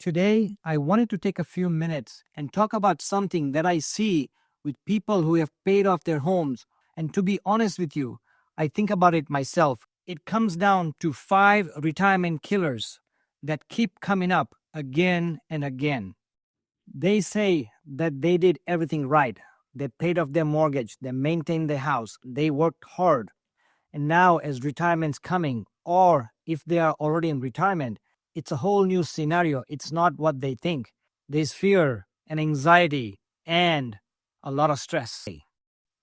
Today, I wanted to take a few minutes and talk about something that I see with people who have paid off their homes. And to be honest with you, I think about it myself. It comes down to 5 retirement killers that keep coming up again and again. They say that they did everything right. They paid off their mortgage, they maintained their house, they worked hard. And now, as retirement's coming, or if they are already in retirement, it's a whole new scenario. It's not what they think. There's fear and anxiety and a lot of stress.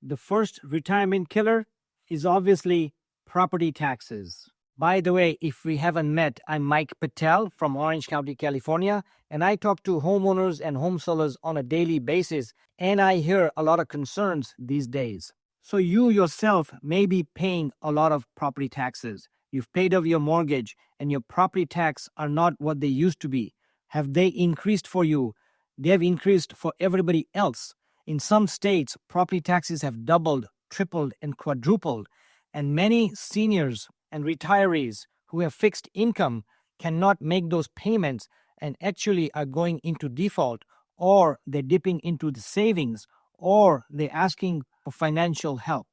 The first retirement killer is obviously property taxes. By the way, if we haven't met, I'm Mike Patel from Orange County, California, and I talk to homeowners and home sellers on a daily basis, and I hear a lot of concerns these days. So you yourself may be paying a lot of property taxes. You've paid off your mortgage and your property tax are not what they used to be. Have they increased for you? They have increased for everybody else. In some states, property taxes have doubled, tripled, and quadrupled. And many seniors and retirees who have fixed income cannot make those payments and actually are going into default, or they're dipping into the savings, or they're asking for financial help.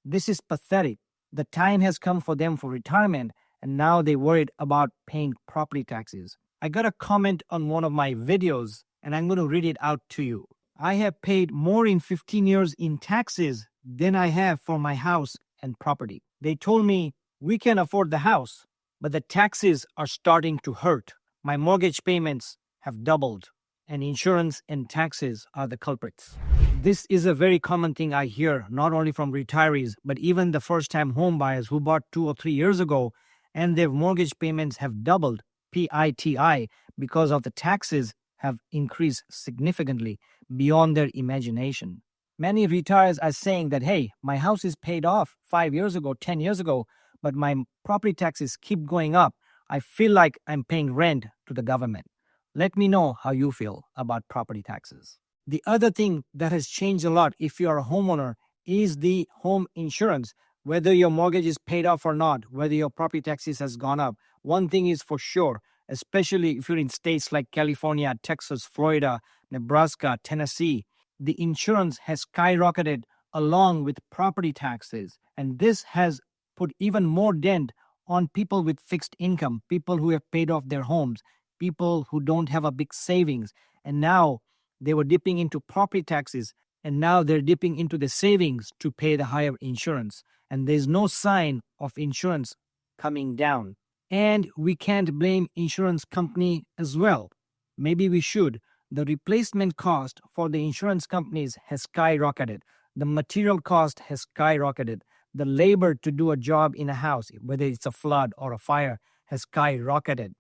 This is pathetic. The time has come for them for retirement, and now they're worried about paying property taxes. I got a comment on one of my videos, and I'm going to read it out to you. I have paid more in 15 years in taxes than I have for my house and property. They told me we can afford the house, but the taxes are starting to hurt. My mortgage payments have doubled, and insurance and taxes are the culprits. This is a very common thing I hear, not only from retirees, but even the first-time home buyers who bought 2 or 3 years ago, and their mortgage payments have doubled, PITI, because of the taxes have increased significantly beyond their imagination. Many retirees are saying that, hey, my house is paid off 5 years ago, 10 years ago, but my property taxes keep going up. I feel like I'm paying rent to the government. Let me know how you feel about property taxes. The other thing that has changed a lot if you're a homeowner is the home insurance. Whether your mortgage is paid off or not, whether your property taxes has gone up, one thing is for sure, especially if you're in states like California, Texas, Florida, Nebraska, Tennessee, the insurance has skyrocketed along with property taxes. And this has put even more dent on people with fixed income, people who have paid off their homes, people who don't have a big savings. And now they were dipping into property taxes, and now they're dipping into the savings to pay the higher insurance. And there's no sign of insurance coming down. And we can't blame insurance company as well. Maybe we should. The replacement cost for the insurance companies has skyrocketed. The material cost has skyrocketed. The labor to do a job in a house, whether it's a flood or a fire, has skyrocketed.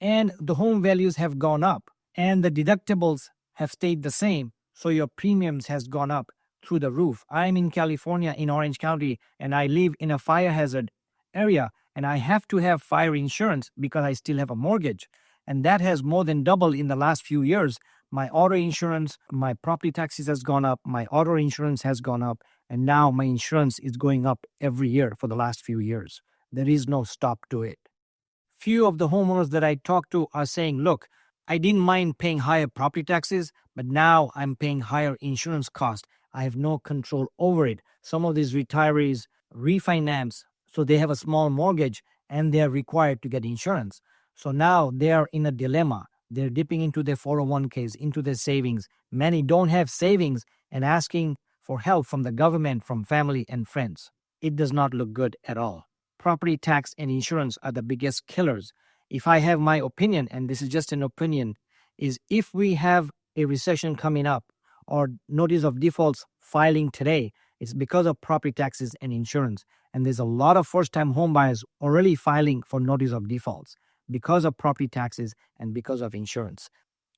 And the home values have gone up. And the deductibles have stayed the same. So your premiums has gone up through the roof. I'm in California in Orange County, and I live in a fire hazard area. And I have to have fire insurance because I still have a mortgage. And that has more than doubled in the last few years. My auto insurance, my property taxes has gone up, my auto insurance has gone up, and now my insurance is going up every year for the last few years. There is no stop to it. Few of the homeowners that I talk to are saying, look, I didn't mind paying higher property taxes, but now I'm paying higher insurance costs. I have no control over it. Some of these retirees refinance, so they have a small mortgage and they are required to get insurance. So now they are in a dilemma. They're dipping into their 401ks, into their savings. Many don't have savings and asking for help from the government, from family and friends. It does not look good at all. Property tax and insurance are the biggest killers. If I have my opinion, and this is just an opinion, is if we have a recession coming up or notice of defaults filing today, it's because of property taxes and insurance. And there's a lot of first-time home buyers already filing for notice of defaults because of property taxes and because of insurance.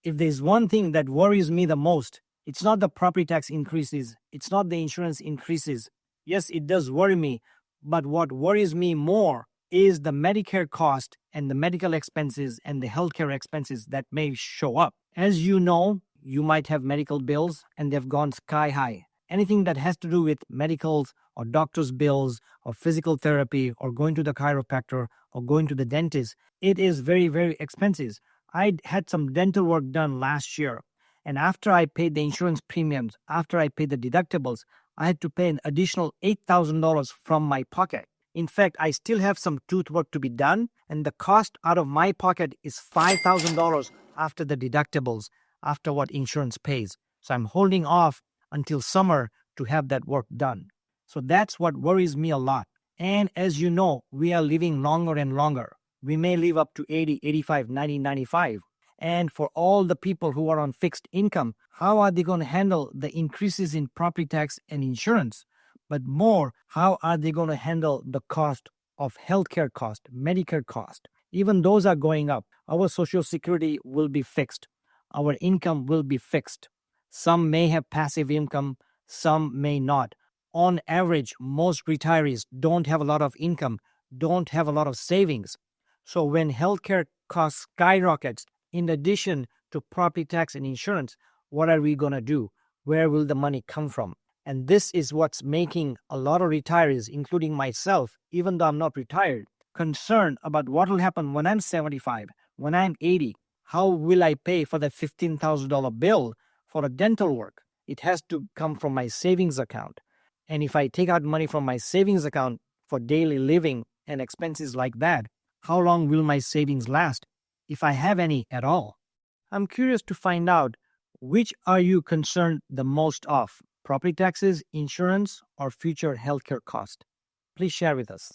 If there's one thing that worries me the most, it's not the property tax increases, it's not the insurance increases. Yes, it does worry me, but what worries me more is the Medicare cost and the medical expenses and the healthcare expenses that may show up. As you know, you might have medical bills and they've gone sky high. Anything that has to do with medicals or doctor's bills or physical therapy or going to the chiropractor or going to the dentist, it is very, very expensive. I had some dental work done last year. And after I paid the insurance premiums, after I paid the deductibles, I had to pay an additional $8,000 from my pocket. In fact, I still have some tooth work to be done, and the cost out of my pocket is $5,000 after the deductibles, after what insurance pays. So I'm holding off until summer to have that work done. So that's what worries me a lot. And as you know, we are living longer and longer. We may live up to 80, 85, 90, 95. And for all the people who are on fixed income, how are they going to handle the increases in property tax and insurance? But more, how are they going to handle the cost of healthcare cost, Medicare cost? Even those are going up. Our Social Security will be fixed. Our income will be fixed. Some may have passive income, some may not. On average, most retirees don't have a lot of income, don't have a lot of savings. So when healthcare costs skyrockets, in addition to property tax and insurance, what are we going to do? Where will the money come from? And this is what's making a lot of retirees, including myself, even though I'm not retired, concerned about what will happen when I'm 75, when I'm 80. How will I pay for the $15,000 bill for a dental work? It has to come from my savings account. And if I take out money from my savings account for daily living and expenses like that, how long will my savings last, if I have any at all? I'm curious to find out, which are you concerned the most of? Property taxes, insurance, or future healthcare cost? Please share with us.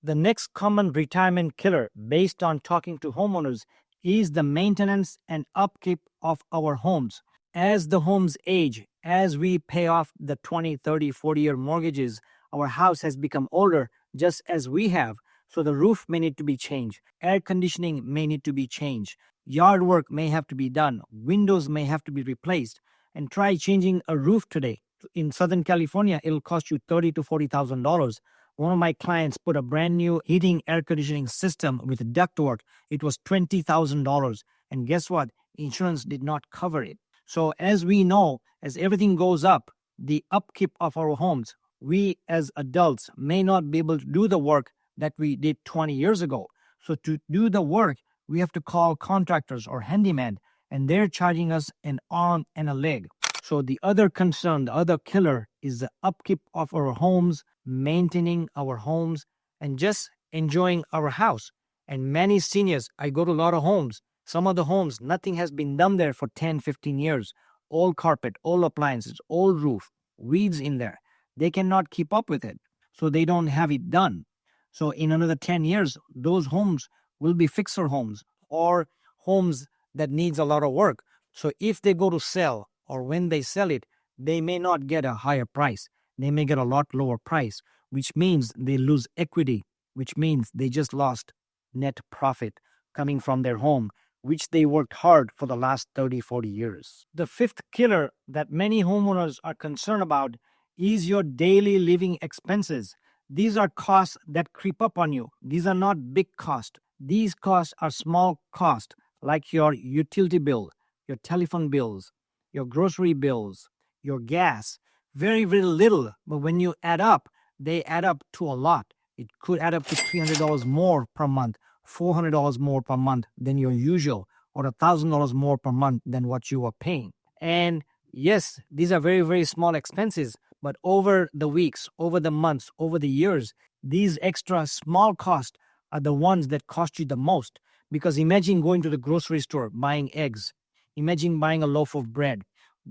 The next common retirement killer, based on talking to homeowners, is the maintenance and upkeep of our homes. As the homes age, as we pay off the 20, 30, 40-year mortgages, our house has become older, just as we have. So the roof may need to be changed. Air conditioning may need to be changed. Yard work may have to be done. Windows may have to be replaced. And try changing a roof today. In Southern California, it'll cost you $30,000 to $40,000. One of my clients put a brand new heating air conditioning system with ductwork. It was $20,000. And guess what? Insurance did not cover it. So as we know, as everything goes up, the upkeep of our homes, we as adults may not be able to do the work that we did 20 years ago. So to do the work, we have to call contractors or handyman, and they're charging us an arm and a leg. So the other concern, the other killer, is the upkeep of our homes, maintaining our homes, and just enjoying our house. And many seniors, I go to a lot of homes. Some of the homes, nothing has been done there for 10, 15 years. Old carpet, old appliances, old roof, weeds in there. They cannot keep up with it, so they don't have it done. So in another 10 years, those homes will be fixer homes or homes that needs a lot of work. So if they go to sell, or when they sell it, they may not get a higher price. They may get a lot lower price, which means they lose equity, which means they just lost net profit coming from their home, which they worked hard for the last 30, 40 years. The fifth killer that many homeowners are concerned about is your daily living expenses. These are costs that creep up on you. These are not big costs. These costs are small costs, like your utility bill, your telephone bills, your grocery bills, your gas. Very, very little, but when you add up, they add up to a lot. It could add up to $300 more per month, $400 more per month than your usual, or $1,000 more per month than what you are paying. And yes, these are very, very small expenses, but over the weeks, over the months, over the years, these extra small costs are the ones that cost you the most. Because imagine going to the grocery store, buying eggs. Imagine buying a loaf of bread.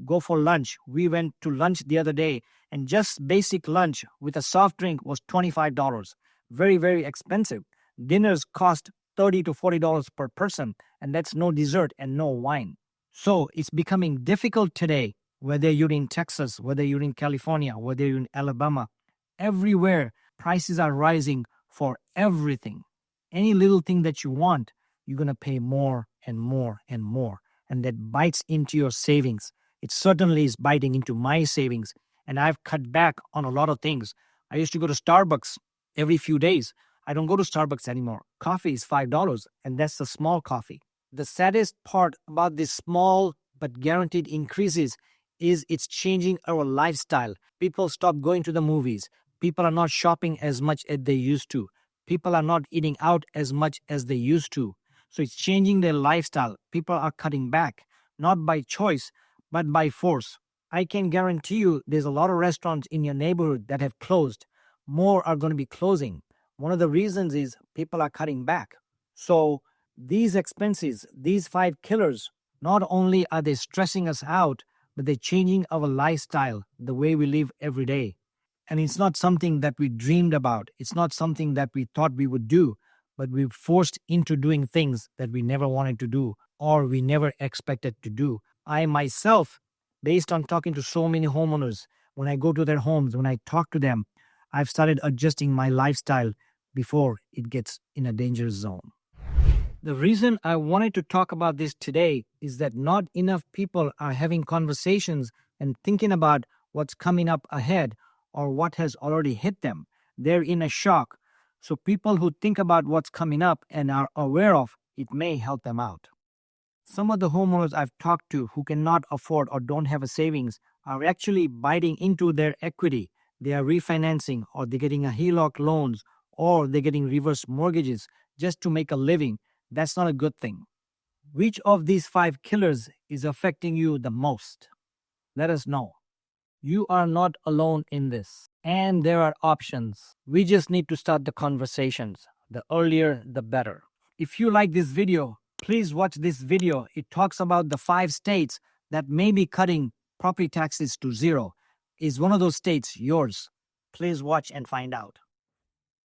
Go for lunch. We went to lunch the other day, and just basic lunch with a soft drink was $25. Very, very expensive. Dinners cost $30 to $40 per person, and that's no dessert and no wine. So it's becoming difficult today, whether you're in Texas, whether you're in California, whether you're in Alabama. Everywhere, prices are rising for everything. Any little thing that you want, you're going to pay more and more and more. And that bites into your savings. It certainly is biting into my savings. And I've cut back on a lot of things. I used to go to Starbucks every few days. I don't go to Starbucks anymore. Coffee is $5, and that's the small coffee. The saddest part about these small but guaranteed increases is it's changing our lifestyle. People stop going to the movies. People are not shopping as much as they used to. People are not eating out as much as they used to. So it's changing their lifestyle. People are cutting back, not by choice, but by force. I can guarantee you there's a lot of restaurants in your neighborhood that have closed. More are going to be closing. One of the reasons is people are cutting back. So these expenses, these five killers, not only are they stressing us out, but they're changing our lifestyle, the way we live every day. And it's not something that we dreamed about. It's not something that we thought we would do, but we're forced into doing things that we never wanted to do or we never expected to do. I myself, based on talking to so many homeowners, when I go to their homes, when I talk to them, I've started adjusting my lifestyle before it gets in a dangerous zone. The reason I wanted to talk about this today is that not enough people are having conversations and thinking about what's coming up ahead or what has already hit them. They're in a shock. So people who think about what's coming up and are aware of it may help them out. Some of the homeowners I've talked to who cannot afford or don't have a savings are actually biting into their equity. They are refinancing or they're getting a HELOC loans or they're getting reverse mortgages just to make a living. That's not a good thing. Which of these five killers is affecting you the most? Let us know. You are not alone in this. And there are options. We just need to start the conversations. The earlier, the better. If you like this video, please watch this video. It talks about the 5 states that may be cutting property taxes to zero. Is one of those states yours? Please watch and find out.